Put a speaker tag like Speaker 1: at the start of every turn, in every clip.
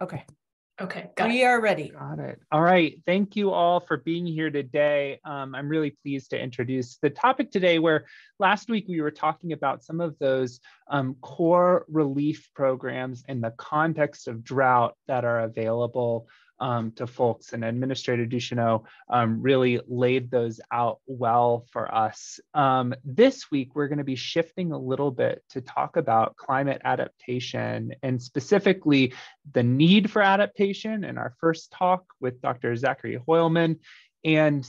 Speaker 1: Okay.
Speaker 2: Okay,
Speaker 1: we are ready.
Speaker 3: Got it. All right. Thank you all for being here today. I'm really pleased to introduce the topic today, where last week we were talking about some of those core relief programs in the context of drought that are available to folks, and Administrator Ducheneau really laid those out well for us. This week, we're going to be shifting a little bit to talk about climate adaptation, and specifically the need for adaptation in our first talk with Dr. Zachary Hoylman, and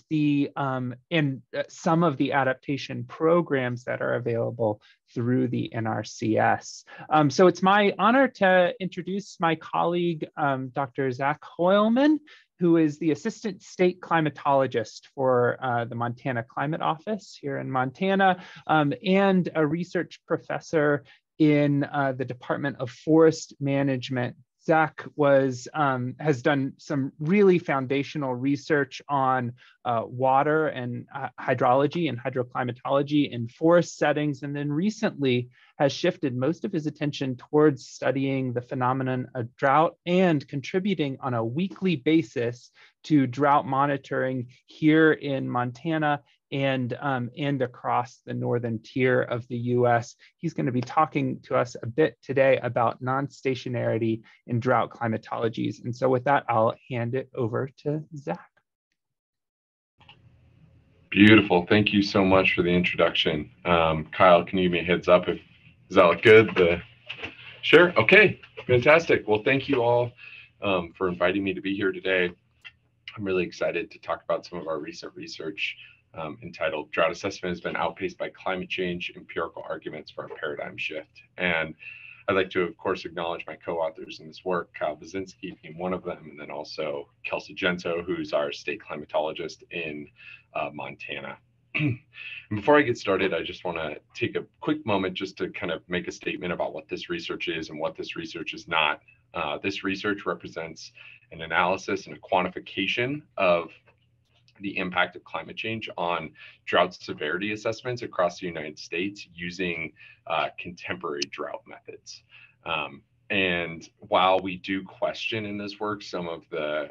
Speaker 3: some of the adaptation programs that are available through the NRCS. So it's my honor to introduce my colleague, Dr. Zach Hoylman, who is the Assistant State Climatologist for the Montana Climate Office here in Montana, and a research professor in the Department of Forest Management. Zach has done some really foundational research on water and hydrology and hydroclimatology in forest settings, and then recently has shifted most of his attention towards studying the phenomenon of drought and contributing on a weekly basis to drought monitoring here in Montana and across the northern tier of the US. He's going to be talking to us a bit today about non-stationarity in drought climatologies. And so with that, I'll hand it over to Zach.
Speaker 4: Beautiful. Thank you so much for the introduction. Kyle, can you give me a heads up? Does that look good? Sure. Okay. Fantastic. Well, thank you all for inviting me to be here today. I'm really excited to talk about some of our recent research entitled "Drought Assessment Has Been Outpaced by Climate Change: Empirical Arguments for a Paradigm Shift." And I'd like to, of course, acknowledge my co-authors in this work, Kyle Baczynski being one of them, and then also Kelsey Gento, who's our state climatologist in Montana. And before I get started, I just want to take a quick moment just to kind of make a statement about what this research is and what this research is not. This research represents an analysis and a quantification of the impact of climate change on drought severity assessments across the United States using contemporary drought methods. And while we do question in this work some of the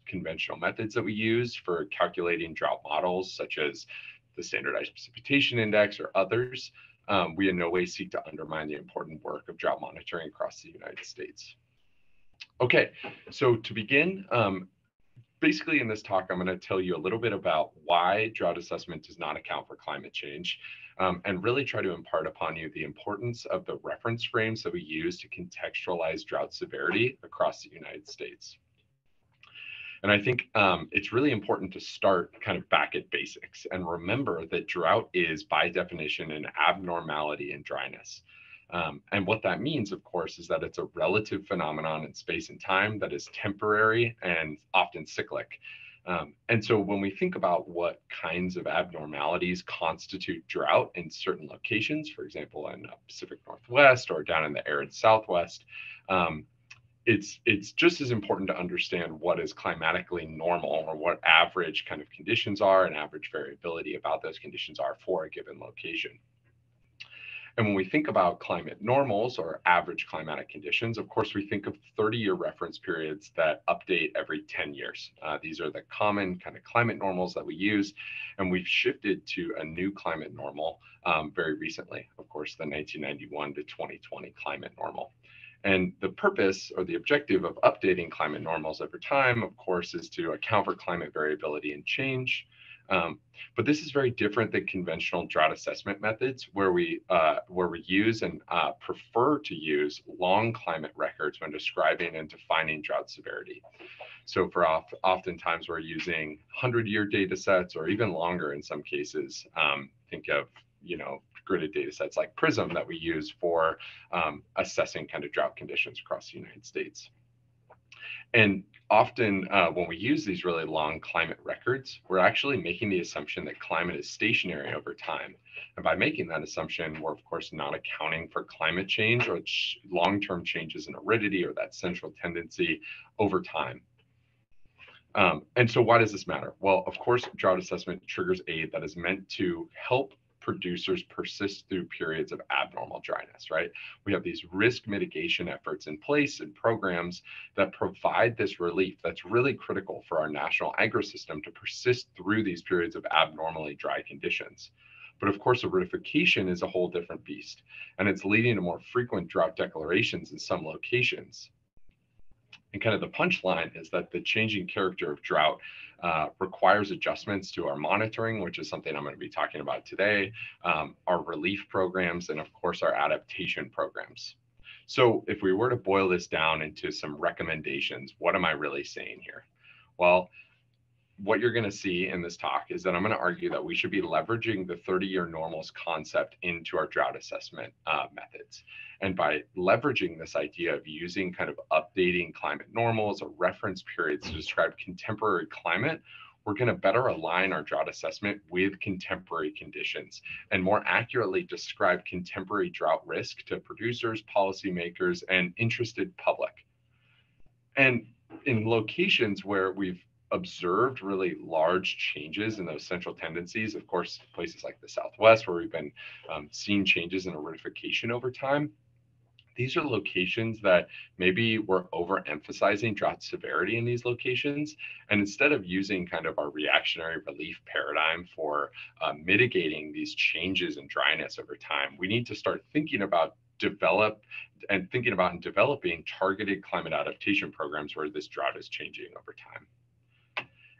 Speaker 4: conventional methods that we use for calculating drought models, such as the Standardized Precipitation Index or others, we in no way seek to undermine the important work of drought monitoring across the United States. Okay, so to begin, basically in this talk, I'm going to tell you a little bit about why drought assessment does not account for climate change, and really try to impart upon you the importance of the reference frames that we use to contextualize drought severity across the United States. And I think it's really important to start kind of back at basics and remember that drought is by definition an abnormality in dryness. And what that means, of course, is that it's a relative phenomenon in space and time that is temporary and often cyclic. And so when we think about what kinds of abnormalities constitute drought in certain locations, for example, in the Pacific Northwest or down in the arid Southwest, it's just as important to understand what is climatically normal or what average kind of conditions are and average variability about those conditions are for a given location. And when we think about climate normals or average climatic conditions, of course, we think of 30-year reference periods that update every 10 years. These are the common kind of climate normals that we use. And we've shifted to a new climate normal very recently, of course, the 1991 to 2020 climate normal. And the purpose or the objective of updating climate normals over time, of course, is to account for climate variability and change. But this is very different than conventional drought assessment methods where we use and prefer to use long climate records when describing and defining drought severity. So for oftentimes we're using 100-year data sets or even longer in some cases. Think of, gridded data sets like PRISM that we use for assessing kind of drought conditions across the United States. And often when we use these really long climate records, we're actually making the assumption that climate is stationary over time. And by making that assumption, we're of course not accounting for climate change or long-term changes in aridity or that central tendency over time. And so why does this matter? Well, of course, drought assessment triggers aid that is meant to help producers persist through periods of abnormal dryness, right? We have these risk mitigation efforts in place and programs that provide this relief that's really critical for our national agri-system to persist through these periods of abnormally dry conditions. But of course, aridification is a whole different beast, and it's leading to more frequent drought declarations in some locations. And kind of the punchline is that the changing character of drought requires adjustments to our monitoring, which is something I'm going to be talking about today, our relief programs, and of course, our adaptation programs. So if we were to boil this down into some recommendations, what am I really saying here? Well, what you're going to see in this talk is that I'm going to argue that we should be leveraging the 30-year normals concept into our drought assessment methods. And by leveraging this idea of using kind of updating climate normals or reference periods to describe contemporary climate, we're going to better align our drought assessment with contemporary conditions and more accurately describe contemporary drought risk to producers, policymakers, and interested public. And in locations where we've observed really large changes in those central tendencies, of course, places like the Southwest, where we've been seeing changes in aridification over time, these are locations that maybe we're overemphasizing drought severity in these locations. And instead of using kind of our reactionary relief paradigm for mitigating these changes in dryness over time, we need to start thinking about and developing targeted climate adaptation programs where this drought is changing over time.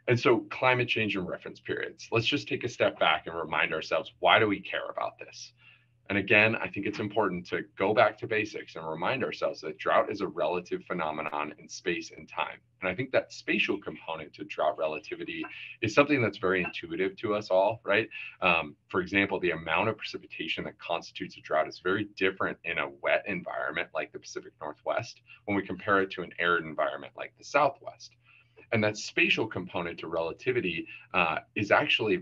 Speaker 4: And so climate change and reference periods. Let's just take a step back and remind ourselves, why do we care about this? And again, I think it's important to go back to basics and remind ourselves that drought is a relative phenomenon in space and time. And I think that spatial component to drought relativity is something that's very intuitive to us all, right? For example, the amount of precipitation that constitutes a drought is very different in a wet environment like the Pacific Northwest when we compare it to an arid environment like the Southwest. And that spatial component to relativity is actually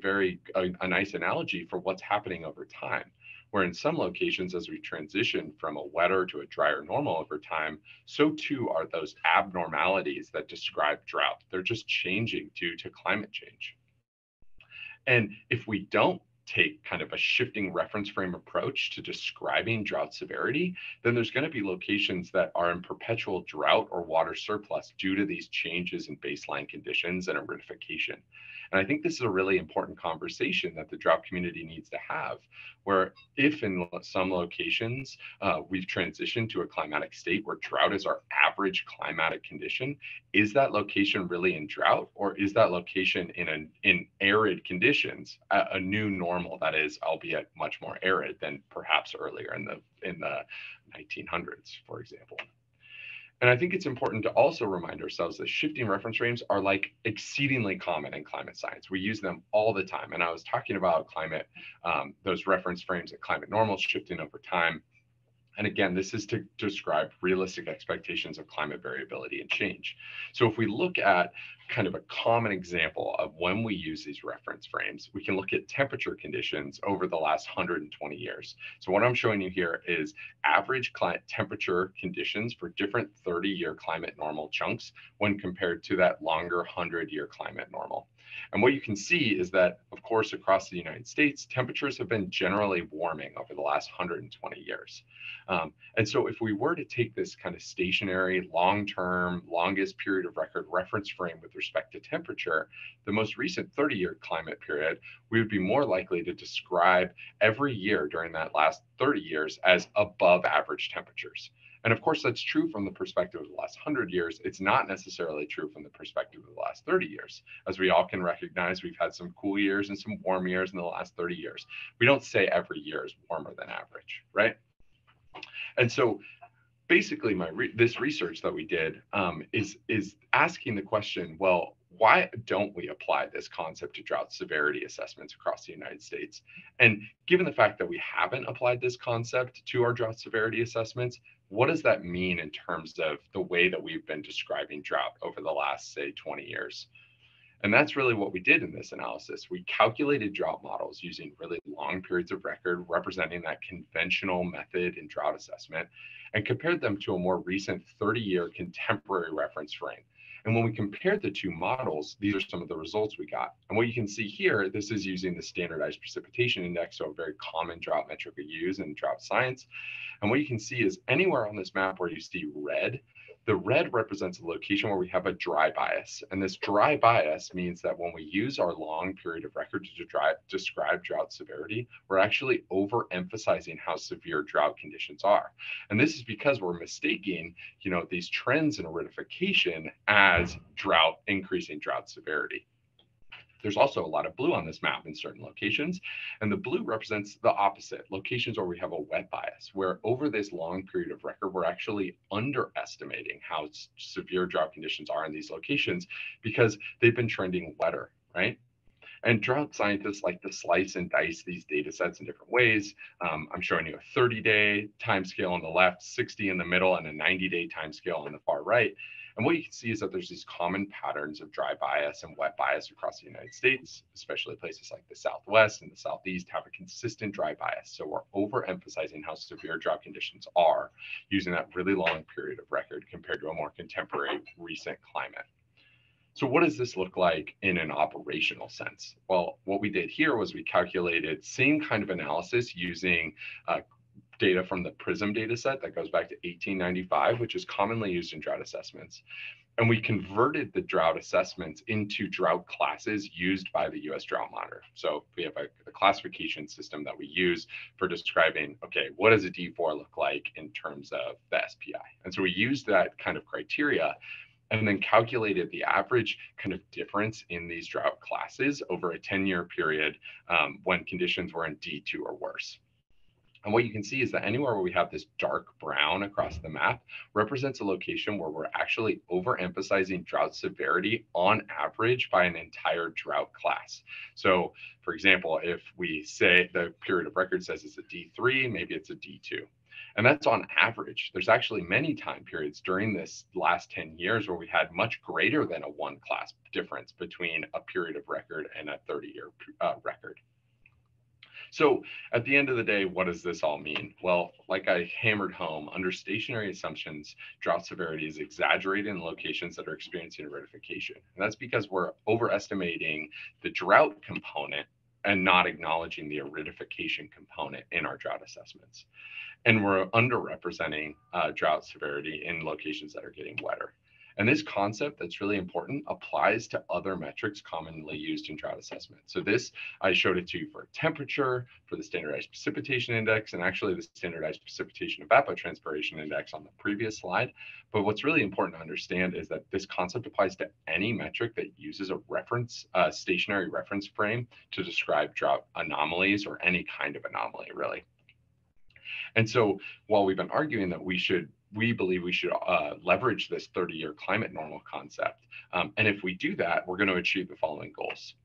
Speaker 4: a nice analogy for what's happening over time, where in some locations, as we transition from a wetter to a drier normal over time, so too are those abnormalities that describe drought. They're just changing due to climate change. And if we don't take kind of a shifting reference frame approach to describing drought severity, then there's going to be locations that are in perpetual drought or water surplus due to these changes in baseline conditions and aridification. And I think this is a really important conversation that the drought community needs to have, where if in some locations we've transitioned to a climatic state where drought is our average climatic condition, is that location really in drought, or is that location in arid conditions a new normal that is, albeit much more arid than perhaps earlier in the 1900s, for example? And I think it's important to also remind ourselves that shifting reference frames are like exceedingly common in climate science. We use them all the time. And I was talking about climate, those reference frames and climate normals shifting over time. And again, this is to describe realistic expectations of climate variability and change. So if we look at kind of a common example of when we use these reference frames, we can look at temperature conditions over the last 120 years. So what I'm showing you here is average temperature conditions for different 30-year climate normal chunks when compared to that longer 100-year climate normal. And what you can see is that, of course, across the United States, temperatures have been generally warming over the last 120 years. And so if we were to take this kind of stationary, long-term, longest period of record reference frame with respect to temperature, the most recent 30-year climate period, we would be more likely to describe every year during that last 30 years as above average temperatures. And of course, that's true from the perspective of the last 100 years. It's not necessarily true from the perspective of the last 30 years. As we all can recognize, we've had some cool years and some warm years in the last 30 years. We don't say every year is warmer than average, right? And so basically this research that we did is asking the question, well, why don't we apply this concept to drought severity assessments across the United States? And given the fact that we haven't applied this concept to our drought severity assessments, what does that mean in terms of the way that we've been describing drought over the last, say, 20 years? And that's really what we did in this analysis. We calculated drought models using really long periods of record representing that conventional method in drought assessment and compared them to a more recent 30-year contemporary reference frame. And when we compared the two models, these are some of the results we got. And what you can see here, this is using the standardized precipitation index, so a very common drought metric we use in drought science. And what you can see is anywhere on this map where you see red, the red represents a location where we have a dry bias. And this dry bias means that when we use our long period of record to describe drought severity, we're actually overemphasizing how severe drought conditions are. And this is because we're mistaking, these trends in aridification as increasing drought severity. There's also a lot of blue on this map in certain locations, and the blue represents the opposite, locations where we have a wet bias, where over this long period of record, we're actually underestimating how severe drought conditions are in these locations because they've been trending wetter, right? And drought scientists like to slice and dice these data sets in different ways. I'm showing you a 30-day timescale on the left, 60 in the middle, and a 90-day timescale on the far right. And what you can see is that there's these common patterns of dry bias and wet bias across the United States, especially places like the Southwest and the Southeast have a consistent dry bias. So we're overemphasizing how severe drought conditions are using that really long period of record compared to a more contemporary recent climate. So what does this look like in an operational sense? Well, what we did here was we calculated same kind of analysis using data from the PRISM data set that goes back to 1895, which is commonly used in drought assessments. And we converted the drought assessments into drought classes used by the US Drought Monitor. So we have a classification system that we use for describing, okay, what does a D4 look like in terms of the SPI? And so we used that kind of criteria and then calculated the average kind of difference in these drought classes over a 10-year period when conditions were in D2 or worse. And what you can see is that anywhere where we have this dark brown across the map represents a location where we're actually overemphasizing drought severity on average by an entire drought class. So for example, if we say the period of record says it's a D3, maybe it's a D2. And that's on average. There's actually many time periods during this last 10 years where we had much greater than a one class difference between a period of record and a 30-year record. So at the end of the day, what does this all mean? Well, like I hammered home, under stationary assumptions, drought severity is exaggerated in locations that are experiencing aridification. And that's because we're overestimating the drought component and not acknowledging the aridification component in our drought assessments. And we're underrepresenting drought severity in locations that are getting wetter. And this concept that's really important applies to other metrics commonly used in drought assessment. So this, I showed it to you for temperature, for the standardized precipitation index, and actually the standardized precipitation evapotranspiration index on the previous slide. But what's really important to understand is that this concept applies to any metric that uses a reference, stationary reference frame to describe drought anomalies or any kind of anomaly, really. And so while we've been arguing that we believe we should leverage this 30-year climate normal concept. And if we do that, we're going to achieve the following goals.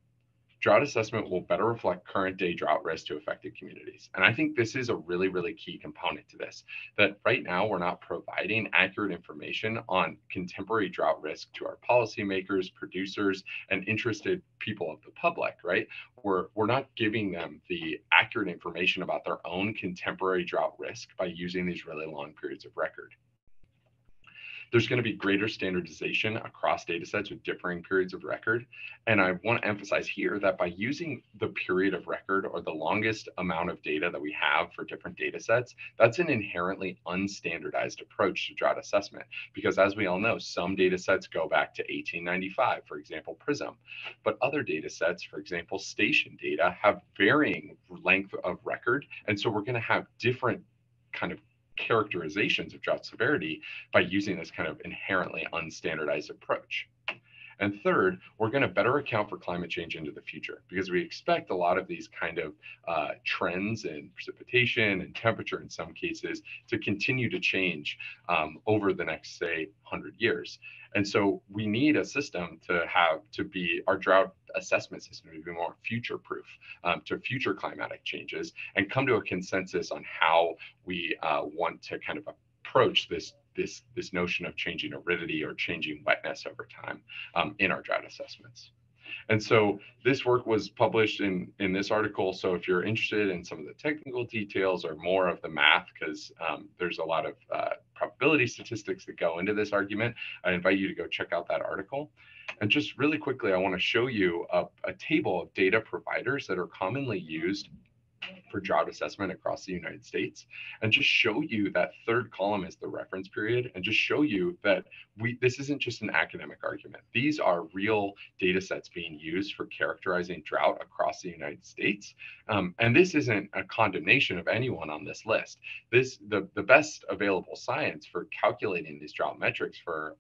Speaker 4: Drought assessment will better reflect current day drought risk to affected communities. And I think this is a really, really key component to this, that right now we're not providing accurate information on contemporary drought risk to our policymakers, producers, and interested people of the public, right? We're not giving them the accurate information about their own contemporary drought risk by using these really long periods of record. There's going to be greater standardization across data sets with differing periods of record. And I want to emphasize here that by using the period of record or the longest amount of data that we have for different data sets, that's an inherently unstandardized approach to drought assessment. Because as we all know, some data sets go back to 1895, for example, PRISM. But other data sets, for example, station data, have varying length of record. And so we're going to have different kind of characterizations of drought severity by using this kind of inherently unstandardized approach. And third, we're going to better account for climate change into the future because we expect a lot of these kind of trends in precipitation and temperature in some cases to continue to change over the next, say, 100 years. And so we need a system to be our drought assessment system to be more future proof to future climatic changes and come to a consensus on how we want to kind of approach this notion of changing aridity or changing wetness over time in our drought assessments. And so this work was published in this article. So if you're interested in some of the technical details or more of the math, because there's a lot of probability statistics that go into this argument. I invite you to go check out that article. And just really quickly, I want to show you a table of data providers that are commonly used for drought assessment across the United States, and just show you that third column is the reference period, and just show you that this isn't just an academic argument. These are real data sets being used for characterizing drought across the United States. And this isn't a condemnation of anyone on this list. The best available science for calculating these drought metrics for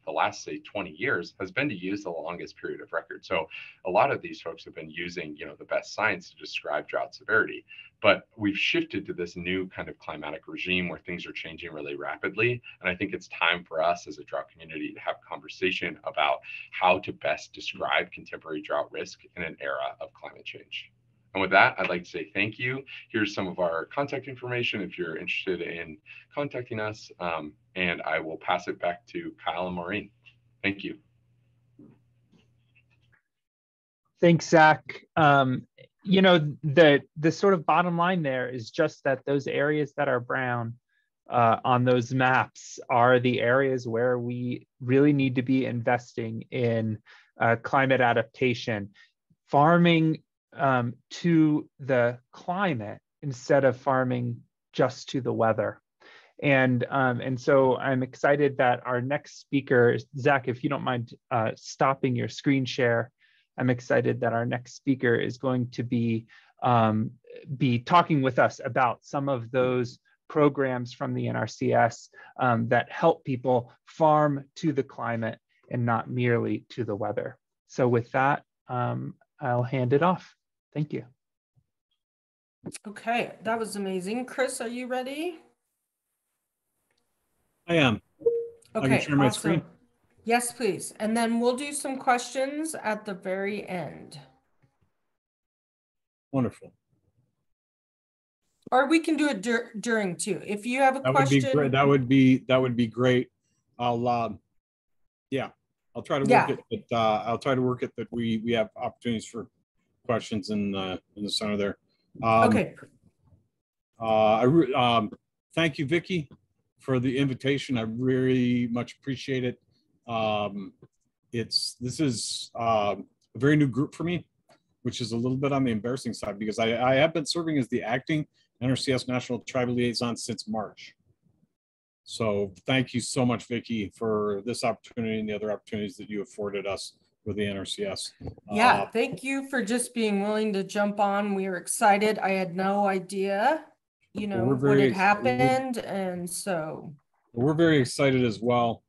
Speaker 4: the last, say, 20 years has been to use the longest period of record. So a lot of these folks have been using, the best science to describe drought severity. But we've shifted to this new kind of climatic regime where things are changing really rapidly. And I think it's time for us as a drought community to have conversation about how to best describe contemporary drought risk in an era of climate change. And with that, I'd like to say thank you. Here's some of our contact information if you're interested in contacting us. And I will pass it back to Kyle and Maureen. Thank you.
Speaker 3: Thanks, Zach. The sort of bottom line there is just that those areas that are brown on those maps are the areas where we really need to be investing in climate adaptation, farming to the climate instead of farming just to the weather. And so I'm excited that our next speaker, Zach, if you don't mind stopping your screen share, I'm excited that our next speaker is going to be talking with us about some of those programs from the NRCS that help people farm to the climate and not merely to the weather. So with that, I'll hand it off. Thank you.
Speaker 1: Okay, that was amazing. Chris, are you ready?
Speaker 2: I am.
Speaker 1: Okay,
Speaker 2: I can share my
Speaker 1: awesome.
Speaker 2: screen.
Speaker 1: Yes, please. And then we'll do some questions at the very end.
Speaker 2: Wonderful.
Speaker 1: Or we can do it during too. If you have a
Speaker 2: That
Speaker 1: question.
Speaker 2: would be great. That would be great. I'll try to work it. But I'll try to work it that we have opportunities for questions in the center there.
Speaker 1: Okay.
Speaker 2: Thank you, Vicki, for the invitation. I really much appreciate it. This is a very new group for me, which is a little bit on the embarrassing side because I have been serving as the acting NRCS National Tribal Liaison since March. So thank you so much, Vicki, for this opportunity and the other opportunities that you afforded us with the NRCS.
Speaker 1: Yeah, thank you for just being willing to jump on. We are excited. I had no idea, what had happened, and so.
Speaker 2: We're very excited as well.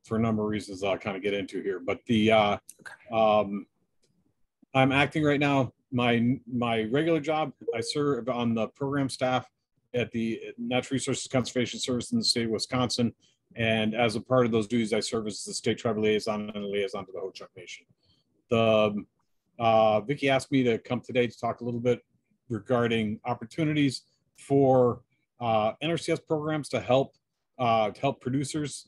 Speaker 2: For a number of reasons I'll kind of get into here, but I'm acting right now. My regular job, I serve on the program staff at the Natural Resources Conservation Service in the state of Wisconsin, and as a part of those duties, I serve as the state tribal liaison and a liaison to the Ho-Chunk Nation. Vicki asked me to come today to talk a little bit regarding opportunities for NRCS programs to help producers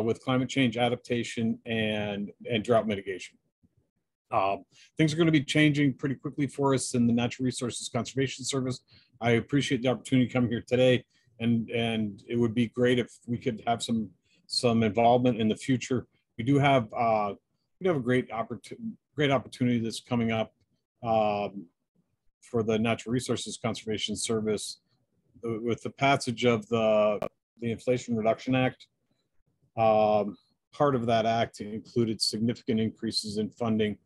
Speaker 2: with climate change adaptation and drought mitigation. Things are going to be changing pretty quickly for us in the Natural Resources Conservation Service. I appreciate the opportunity to come here today, and it would be great if we could have some involvement in the future. We do have a great opportunity that's coming up for the Natural Resources Conservation Service with the passage of the Inflation Reduction Act. Part of that act included significant increases in funding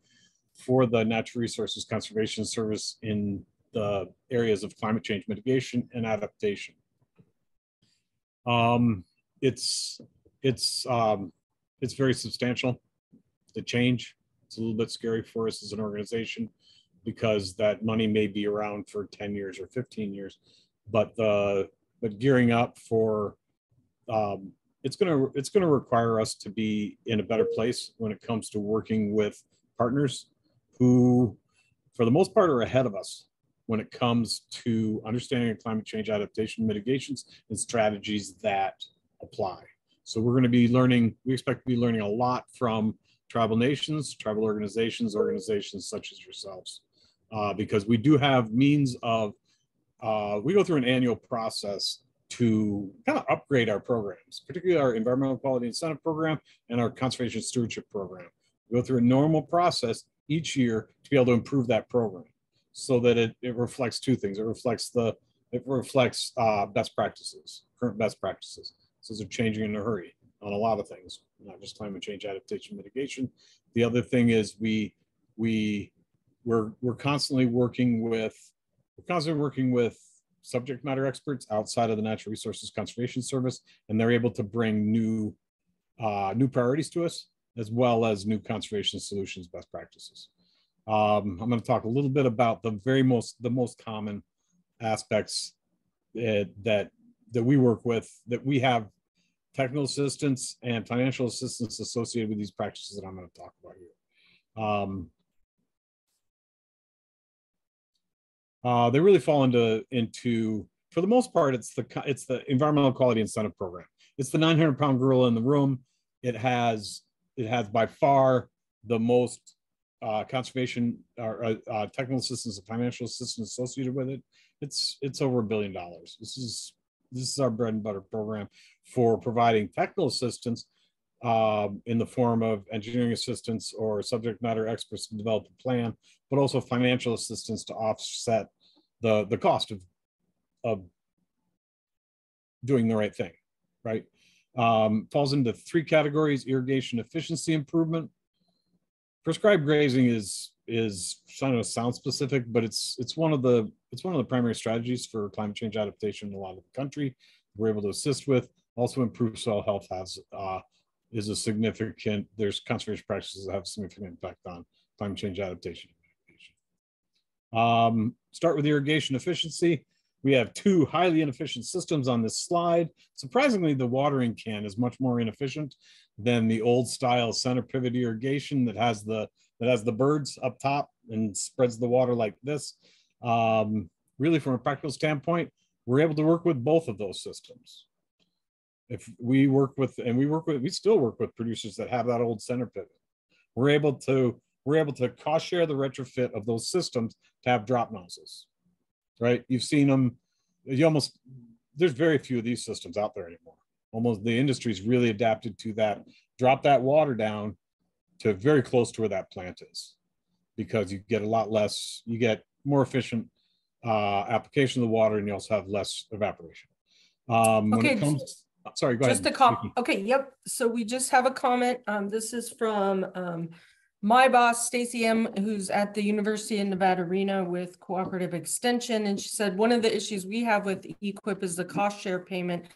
Speaker 2: for the Natural Resources Conservation Service in the areas of climate change mitigation and adaptation. It's very substantial, the change. It's a little bit scary for us as an organization because that money may be around for 10 years or 15 years, but gearing up for it's going to require us to be in a better place when it comes to working with partners who, for the most part, are ahead of us when it comes to understanding climate change adaptation mitigations and strategies that apply. So we're going to be learning, we expect to be learning a lot from tribal nations, tribal organizations such as yourselves, because we do have means of, we go through an annual process to kind of upgrade our programs, particularly our environmental quality incentive program and our conservation stewardship program. We go through a normal process each year to be able to improve that program so that it reflects two things. It reflects best practices, current best practices. So they're changing in a hurry on a lot of things, not just climate change adaptation mitigation. The other thing is we're constantly working with subject matter experts outside of the Natural Resources Conservation Service, and they're able to bring new priorities to us, as well as new conservation solutions best practices. I'm going to talk a little bit about the most common aspects that we work with, that we have technical assistance and financial assistance associated with these practices that I'm going to talk about here. They really fall into for the most part, it's the environmental quality incentive program. It's the 900-pound gorilla in the room. It has by far the most conservation or technical assistance and financial assistance associated with it. It's over $1 billion. This is our bread and butter program for providing technical assistance in the form of engineering assistance or subject matter experts to develop a plan, but also financial assistance to offset the cost of doing the right thing, right? Falls into 3 categories: irrigation efficiency improvement. Prescribed grazing is kind of sound specific, but it's one of the primary strategies for climate change adaptation in a lot of the country. We're able to assist with. Also, improved soil health is a significant. There's conservation practices that have a significant impact on climate change adaptation. Start with irrigation efficiency. We have 2 highly inefficient systems on this slide. Surprisingly, the watering can is much more inefficient than the old style center pivot irrigation that has the birds up top and spreads the water like this. Really, from a practical standpoint, we're able to work with both of those systems. If we we still work with producers that have that old center pivot. We're able to cost share the retrofit of those systems to have drop nozzles, right? You've seen them. There's very few of these systems out there anymore. Almost the industry's really adapted to that. Drop that water down to very close to where that plant is, because you get a lot less. You get more efficient application of the water, and you also have less evaporation. When it comes, sorry, go ahead.
Speaker 1: Okay, yep. So we just have a comment. This is from my boss, Stacy M., who's at the University of Nevada, Reno with Cooperative Extension. And she said, one of the issues we have with EQIP is the cost share payment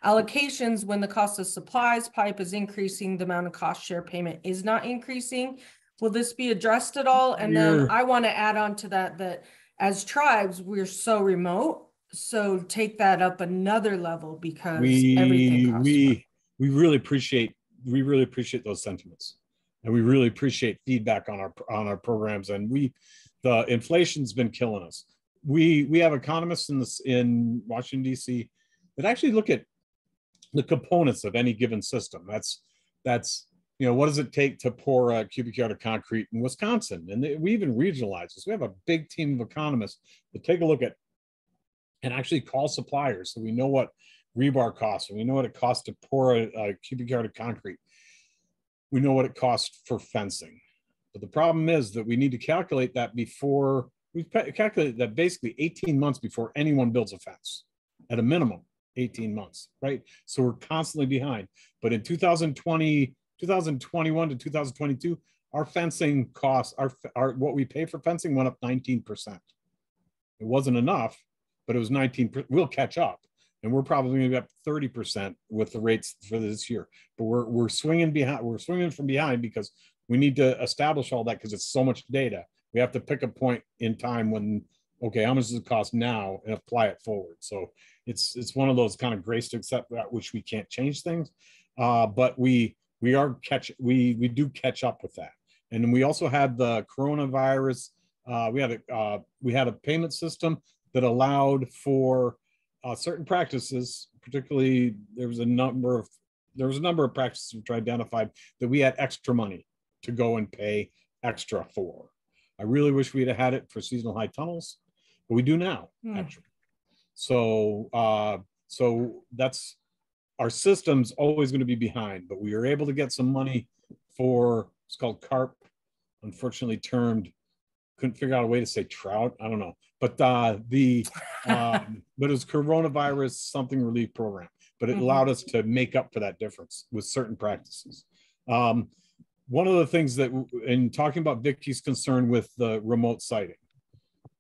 Speaker 1: allocations. When the cost of supplies pipe is increasing, the amount of cost share payment is not increasing. Will this be addressed at all? And then I want to add on to that as tribes, we're so remote. So take that up another level, because everything costs more.
Speaker 2: We really appreciate those sentiments. And we really appreciate feedback on our programs. And the inflation's been killing us. We have economists in Washington, D.C. that actually look at the components of any given system. That's what does it take to pour a cubic yard of concrete in Wisconsin? And we even regionalize this. We have a big team of economists that take a look at and actually call suppliers, so we know what rebar costs, and we know what it costs to pour a cubic yard of concrete. We know what it costs for fencing. But the problem is that we need to calculate that basically 18 months before anyone builds a fence, at a minimum 18 months, right? So we're constantly behind. But in 2021 to 2022, our fencing costs, what we pay for fencing went up 19%. It wasn't enough, but it was 19%. We'll catch up. And we're probably going to be up 30% with the rates for this year. But we're swinging behind. We're swinging from behind because we need to establish all that, because it's so much data. We have to pick a point in time when, okay, how much does it cost now, and apply it forward. So it's one of those kind of grace to accept that which we can't change things, but we do catch up with that. And then we also had the coronavirus. We had a payment system that allowed for certain practices. Particularly, there was a number of practices which identified that we had extra money to go and pay extra for. I really wish we'd have had it for seasonal high tunnels, but we do now, actually. So So that's, our system's always going to be behind, but we were able to get some money for, it's called CARP, unfortunately termed, couldn't figure out a way to say trout. I don't know, but but it was coronavirus something relief program, but it allowed us to make up for that difference with certain practices. One of the things that, in talking about Vicky's concern with the remote siting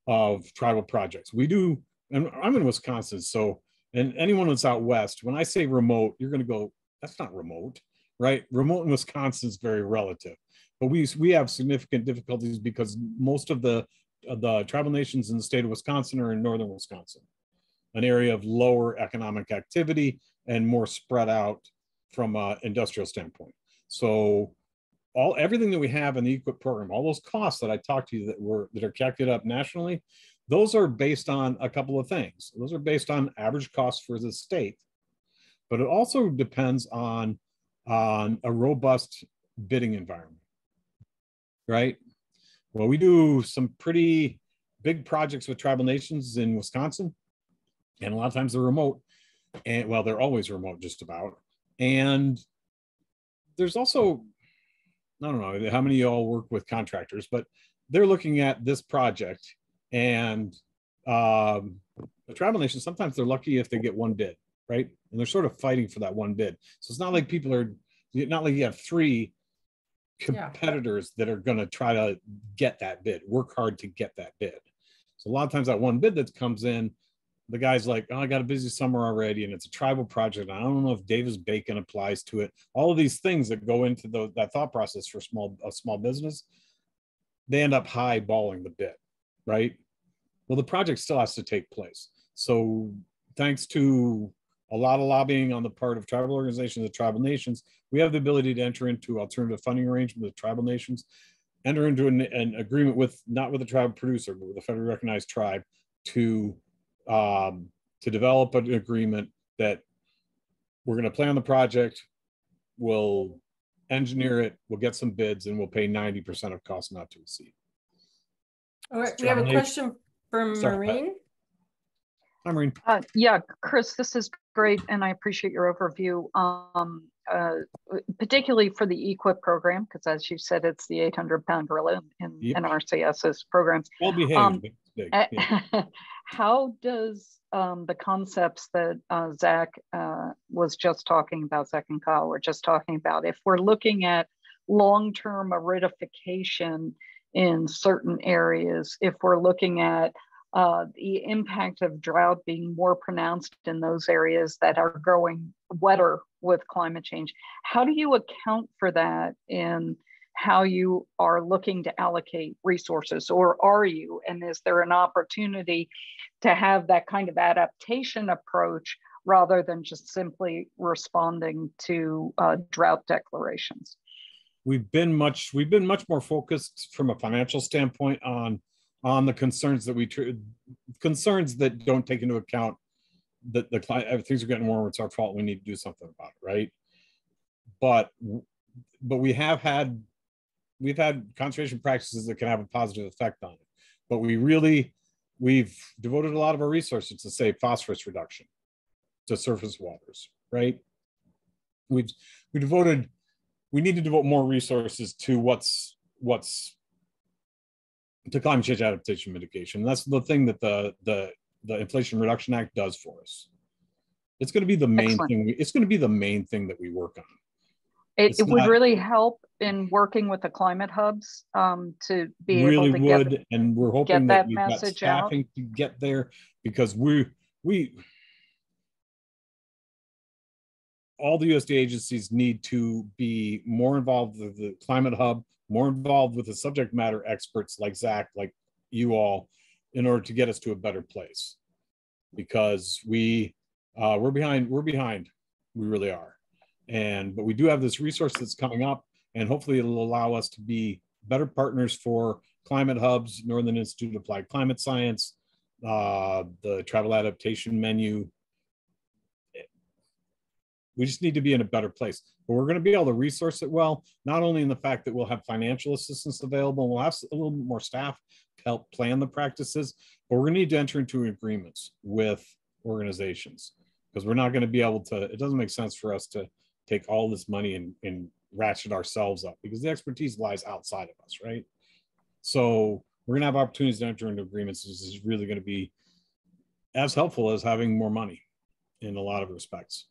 Speaker 2: of tribal projects, we do, and I'm in Wisconsin, so, and anyone that's out west, when I say remote, you're going to go, that's not remote, right? Remote in Wisconsin is very relative, but we have significant difficulties because most of the tribal nations in the state of Wisconsin are in northern Wisconsin, an area of lower economic activity and more spread out from an industrial standpoint. So everything that we have in the EQIP program, all those costs that I talked to you that are calculated up nationally, those are based on a couple of things. Those are based on average costs for the state, but it also depends on a robust bidding environment, right? Well, we do some pretty big projects with tribal nations in Wisconsin, and a lot of times they're remote, and well, they're always remote just about. And there's also, I don't know how many of y'all work with contractors, but they're looking at this project, and the tribal nation, sometimes they're lucky if they get one bid, right? And they're sort of fighting for that one bid. So it's not like not like you have three competitors that are going to try to get that bid, work hard to get that bid. So a lot of times that one bid that comes in, the guy's like, oh, I got a busy summer already, and it's a tribal project. I don't know if Davis Bacon applies to it. All of these things that go into that thought process for a small business, they end up high balling the bid, right? Well, the project still has to take place. So thanks to a lot of lobbying on the part of tribal organizations and tribal nations, we have the ability to enter into alternative funding arrangement with tribal nations, enter into an agreement with, not with a tribal producer, but with a federally recognized tribe to develop an agreement that we're going to plan the project, we'll engineer it, we'll get some bids, and we'll pay 90% of costs not to exceed.
Speaker 1: All right, we have a question from Maureen.
Speaker 2: Hi, Maureen.
Speaker 5: Yeah, Chris, this is great, and I appreciate your overview, particularly for the EQIP program, because as you said, it's the 800-pound gorilla in NRCS's programs.
Speaker 2: Well behaved.
Speaker 5: How does the concepts that Zach was just talking about, Zach and Kyle were just talking about, if we're looking at long-term aridification in certain areas, if we're looking at the impact of drought being more pronounced in those areas that are growing wetter with climate change, how do you account for that in how you are looking to allocate resources, or are you? And is there an opportunity to have that kind of adaptation approach rather than just simply responding to drought declarations?
Speaker 2: We've been much more focused from a financial standpoint on the concerns that don't take into account that things are getting warmer. It's our fault. We need to do something about it, right? But we've had conservation practices that can have a positive effect on it. But we've devoted a lot of our resources to, say, phosphorus reduction to surface waters, right? We need to devote more resources to to climate change adaptation mitigation. That's the thing that the Inflation Reduction Act does for us. It's going to be the main thing. It's going to be the main thing that we work on.
Speaker 5: It would really help in working with the climate hubs to be able to get,
Speaker 2: and we're hoping that we've got staffing to get there, because all the USDA agencies need to be more involved with the climate hub, more involved with the subject matter experts like Zach, like you all, in order to get us to a better place. Because we're behind. We really are. But we do have this resource that's coming up, and hopefully it'll allow us to be better partners for climate hubs, Northern Institute of Applied Climate Science, the travel adaptation menu. We just need to be in a better place. But we're going to be able to resource it well, not only in the fact that we'll have financial assistance available, and we'll have a little bit more staff to help plan the practices, but we're going to need to enter into agreements with organizations, because we're not going to be able to, it doesn't make sense for us to take all this money and ratchet ourselves up, because the expertise lies outside of us, right? So we're going to have opportunities to enter into agreements. This is really going to be as helpful as having more money in a lot of respects.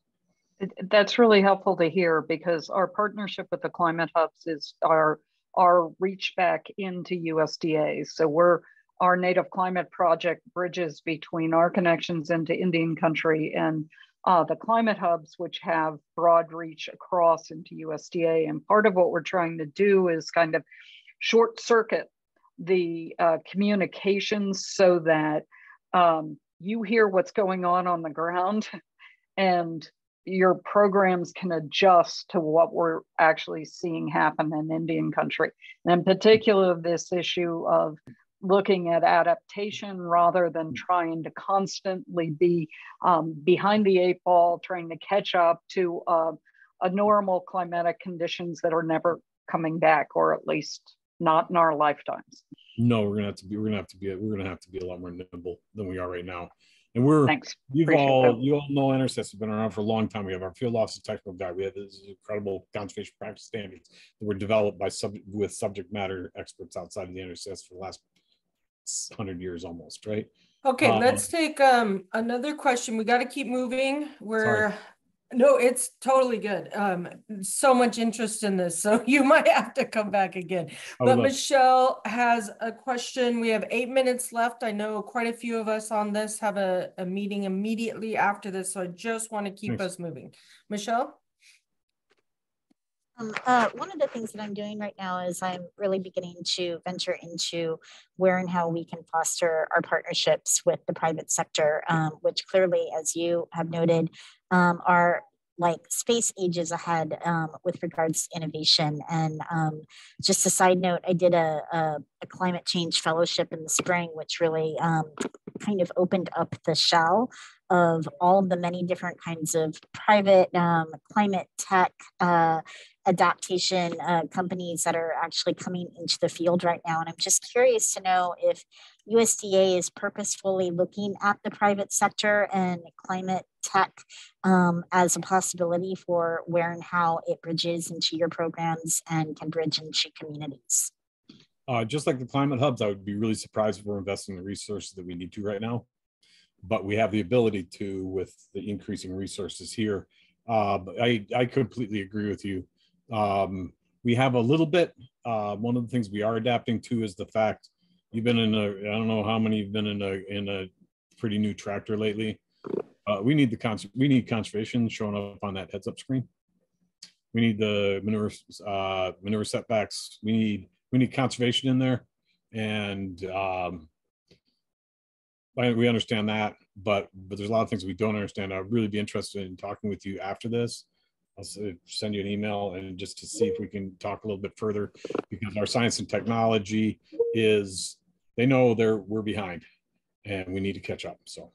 Speaker 5: That's really helpful to hear, because our partnership with the climate hubs is our reach back into USDA. So our native climate project bridges between our connections into Indian country and the climate hubs, which have broad reach across into USDA. And part of what we're trying to do is kind of short circuit the communications so that you hear what's going on the ground, and your programs can adjust to what we're actually seeing happen in Indian country. And in particular, this issue of looking at adaptation rather than trying to constantly be behind the 8 ball, trying to catch up to a normal climatic conditions that are never coming back, or at least not in our lifetimes.
Speaker 2: No, we're gonna have to be a lot more nimble than we are right now. And
Speaker 5: Thanks.
Speaker 2: you all know NRCS has been around for a long time. We have our field office technical guide. We have this incredible conservation practice standards that were developed by subject matter experts outside of the NRCS for the last 100 years almost, right?
Speaker 1: Okay, let's take another question. We got to keep moving. No, it's totally good. So much interest in this, so you might have to come back again. But Michelle has a question. We have 8 minutes left. I know quite a few of us on this have a meeting immediately after this, so I just want to keep us moving. Michelle?
Speaker 6: One of the things that I'm doing right now is I'm really beginning to venture into where and how we can foster our partnerships with the private sector, which clearly, as you have noted, are like space ages ahead with regards to innovation. And just a side note, I did a climate change fellowship in the spring, which really kind of opened up the shell of all of the many different kinds of private climate tech adaptation companies that are actually coming into the field right now. And I'm just curious to know if USDA is purposefully looking at the private sector and climate tech as a possibility for where and how it bridges into your programs and can bridge into communities.
Speaker 2: Just like the climate hubs, I would be really surprised if we're investing the resources that we need to right now. But we have the ability to with the increasing resources here. But I completely agree with you. We have a little bit. One of the things we are adapting to is the fact you've been in a, I don't know how many you've been in a pretty new tractor lately. We need conservation showing up on that heads up screen. We need the manure setbacks. We need conservation in there, and we understand that, but there's a lot of things we don't understand. I'd really be interested in talking with you after this. I'll send you an email and just to see if we can talk a little bit further, because our science and technology they know we're behind and we need to catch up. So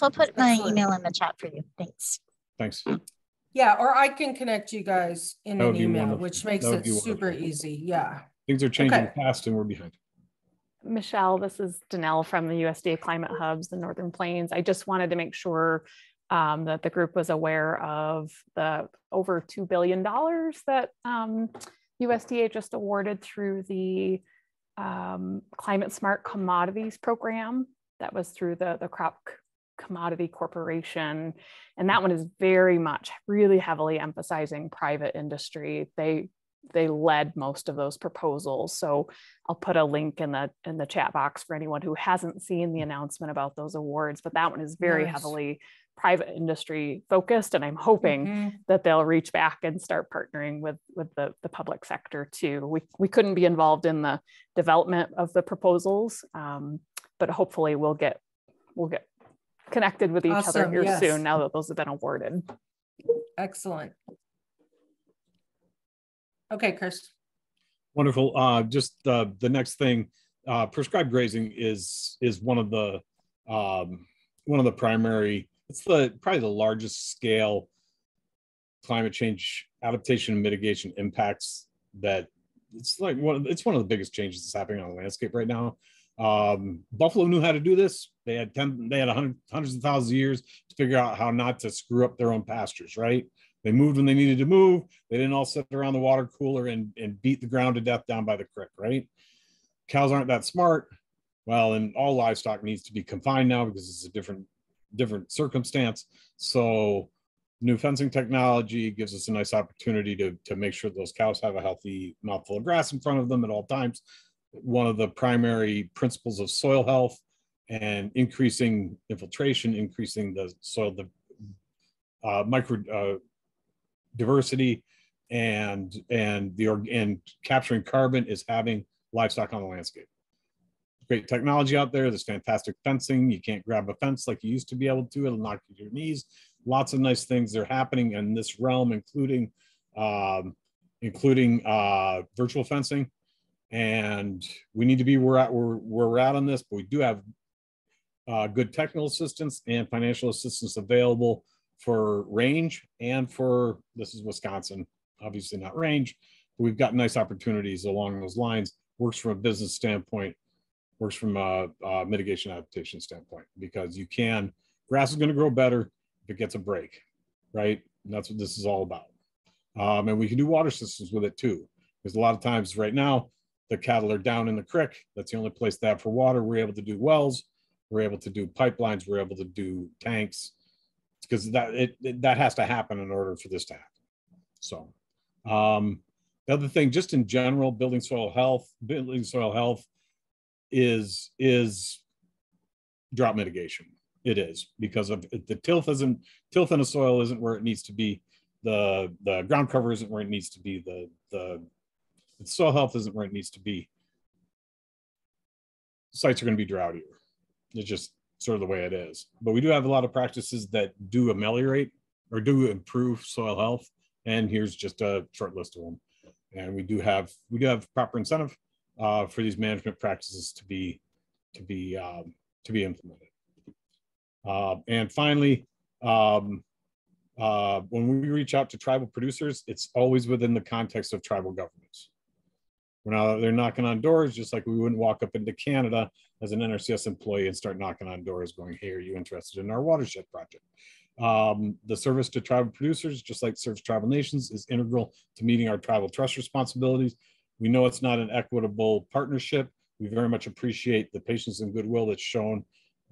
Speaker 6: I'll put my email in the chat for you. Thanks.
Speaker 2: Thanks.
Speaker 1: Yeah, or I can connect you guys in an email, which makes it super easy. Yeah.
Speaker 2: Things are changing fast and we're behind.
Speaker 7: Michelle, this is Danelle from the USDA Climate Hubs, the Northern Plains. I just wanted to make sure that the group was aware of the over $2 billion that USDA just awarded through the Climate Smart Commodities Program. That was through the Crop Commodity Corporation. And that one is very much really heavily emphasizing private industry. They led most of those proposals. So I'll put a link in the chat box for anyone who hasn't seen the announcement about those awards, but that one is very heavily private industry focused. And I'm hoping that they'll reach back and start partnering with the public sector too. We couldn't be involved in the development of the proposals, but hopefully we'll get connected with each other here soon now that those have been awarded.
Speaker 1: Excellent. Okay, Chris.
Speaker 2: Wonderful. Just the next thing, prescribed grazing is one of the primary. It's probably the largest scale climate change adaptation and mitigation impacts. That it's one of the biggest changes that's happening on the landscape right now. Buffalo knew how to do this. They had hundreds of thousands of years to figure out how not to screw up their own pastures, right? They moved when they needed to move. They didn't all sit around the water cooler and beat the ground to death down by the creek, right? Cows aren't that smart. Well, and all livestock needs to be confined now because it's a different circumstance. So new fencing technology gives us a nice opportunity to make sure those cows have a healthy mouthful of grass in front of them at all times. One of the primary principles of soil health and increasing infiltration, increasing the soil, micro diversity, and capturing carbon is having livestock on the landscape. Great technology out there. There's fantastic fencing. You can't grab a fence like you used to be able to. It'll knock you to your knees. Lots of nice things are happening in this realm, including virtual fencing. And we need to be where we're at on this, but we do have good technical assistance and financial assistance available for range and for, this is Wisconsin, obviously not range, but we've got nice opportunities along those lines. Works from a business standpoint, works from a mitigation adaptation standpoint, because grass is going to grow better if it gets a break, right? And that's what this is all about. And we can do water systems with it too, because a lot of times right now, the cattle are down in the creek. That's the only place they have for water. We're able to do wells. We're able to do pipelines. We're able to do tanks, because that has to happen in order for this to happen. So the other thing, just in general, building soil health is drought mitigation. It is, because of the tilth in the soil isn't where it needs to be. The ground cover isn't where it needs to be. The soil health isn't where it needs to be. Sites are going to be droughtier. It's just sort of the way it is. But we do have a lot of practices that do ameliorate or do improve soil health. And here's just a short list of them. And we do have proper incentive for these management practices to be implemented. And finally, when we reach out to tribal producers, it's always within the context of tribal governments. They're knocking on doors, just like we wouldn't walk up into Canada as an NRCS employee and start knocking on doors going, hey, are you interested in our watershed project? The service to tribal producers, just like service to tribal nations, is integral to meeting our tribal trust responsibilities. We know it's not an equitable partnership. We very much appreciate the patience and goodwill that's shown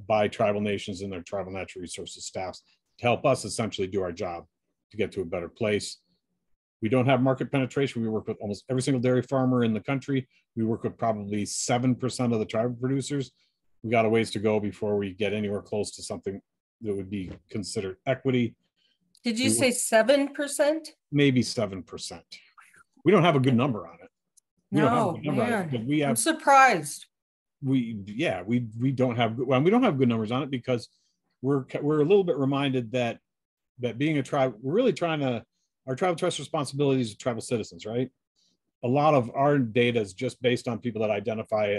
Speaker 2: by tribal nations and their tribal natural resources staffs to help us essentially do our job to get to a better place. We don't have market penetration. We work with almost every single dairy farmer in the country. We work with probably 7% of the tribal producers. We got a ways to go before we get anywhere close to something that would be considered equity.
Speaker 1: Did you say 7%?
Speaker 2: Maybe 7%. We don't have a good number on it.
Speaker 1: No, man. I'm surprised.
Speaker 2: We don't have good numbers on it, because we're a little bit reminded that being a tribe, we're really our tribal trust responsibilities of tribal citizens, right? A lot of our data is just based on people that identify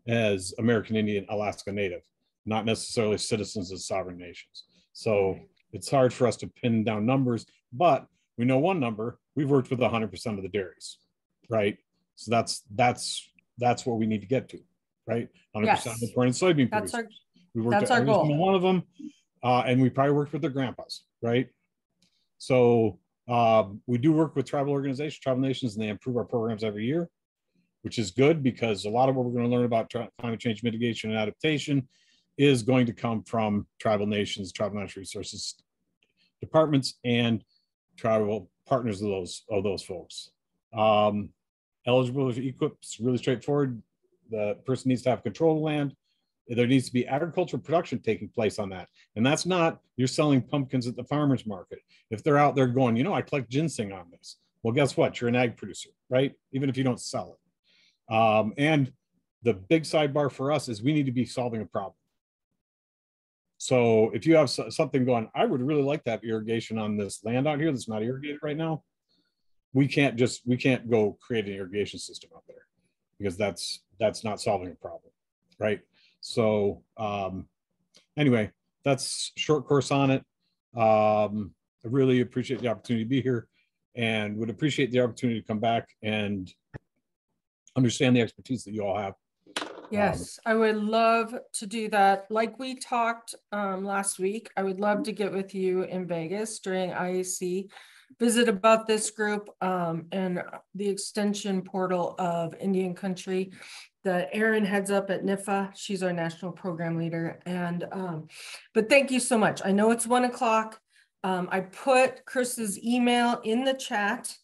Speaker 2: as American Indian, Alaska Native, not necessarily citizens of sovereign nations. So it's hard for us to pin down numbers, but we know one number. We've worked with 100% of the dairies, right? So that's what we need to get to, right? 100% of the corn and soybean producers. We worked with every single one of them, and we probably worked with their grandpas, right? So we do work with tribal organizations, tribal nations, and they improve our programs every year, which is good, because a lot of what we're going to learn about climate change mitigation and adaptation is going to come from tribal nations, tribal natural resources departments, and tribal partners of those folks. Eligibility for EQIP is really straightforward. The person needs to have control of the land. There needs to be agricultural production taking place on that. And that's not you're selling pumpkins at the farmer's market. If they're out there going, I collect ginseng on this. Well, guess what? You're an ag producer, right? Even if you don't sell it. And the big sidebar for us is we need to be solving a problem. So if you have something going, I would really like to have irrigation on this land out here that's not irrigated right now. We can't go create an irrigation system out there, because that's not solving a problem, right? So anyway, that's short course on it. I really appreciate the opportunity to be here, and would appreciate the opportunity to come back and understand the expertise that you all have.
Speaker 1: Yes, I would love to do that. Like we talked last week, I would love to get with you in Vegas during IAC, visit about this group and the extension portal of Indian Country that Erin heads up at NIFA. She's our national program leader. And but thank you so much. I know it's 1 o'clock. I put Chris's email in the chat,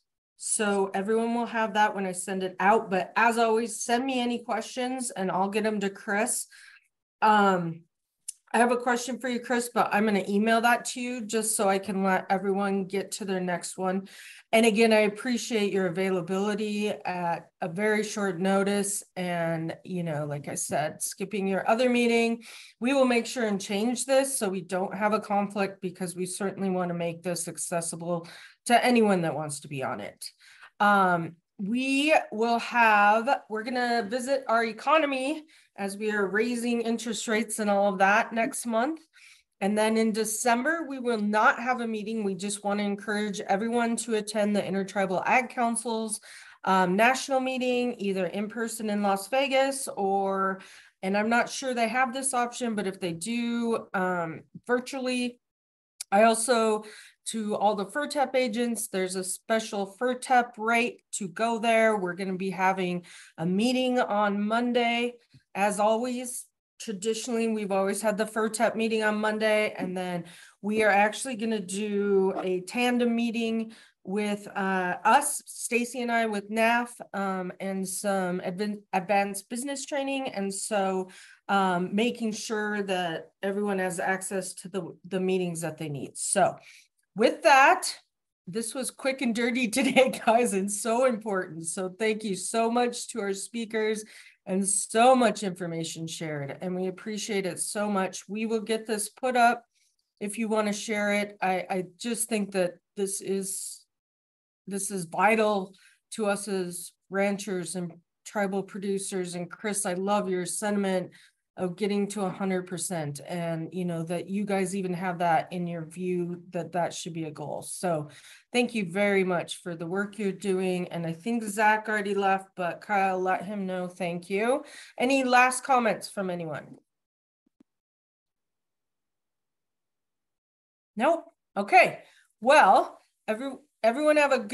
Speaker 1: so everyone will have that when I send it out. But as always, send me any questions and I'll get them to Chris. I have a question for you, Chris, but I'm going to email that to you just so I can let everyone get to their next one. And again, I appreciate your availability at a very short notice. And, you know, like I said, skipping your other meeting, we will make sure and change this so we don't have a conflict, because we certainly want to make this accessible to anyone that wants to be on it. We're going to visit our economy as we are raising interest rates and all of that next month. And then in December, we will not have a meeting. We just want to encourage everyone to attend the Intertribal Ag Council's national meeting, either in person in Las Vegas or, and I'm not sure they have this option, but if they do, virtually. I also, to all the FERTEP agents, there's a special FERTEP rate to go there. We're going to be having a meeting on Monday. As always, traditionally, we've always had the FERTEP meeting on Monday, and then we are actually going to do a tandem meeting with us, Stacy and I, with NAF and some advanced business training. And so making sure that everyone has access to the meetings that they need. So with that, this was quick and dirty today, guys, and so important. So thank you so much to our speakers and so much information shared. And we appreciate it so much. We will get this put up if you want to share it. I just think that this is vital to us as ranchers and tribal producers. And Chris, I love your sentiment of getting to 100%, and you know that you guys even have that in your view that should be a goal. So thank you very much for the work you're doing. And I think Zach already left, but Kyle, let him know thank you. Any last comments from anyone? No? Okay, well, everyone have a good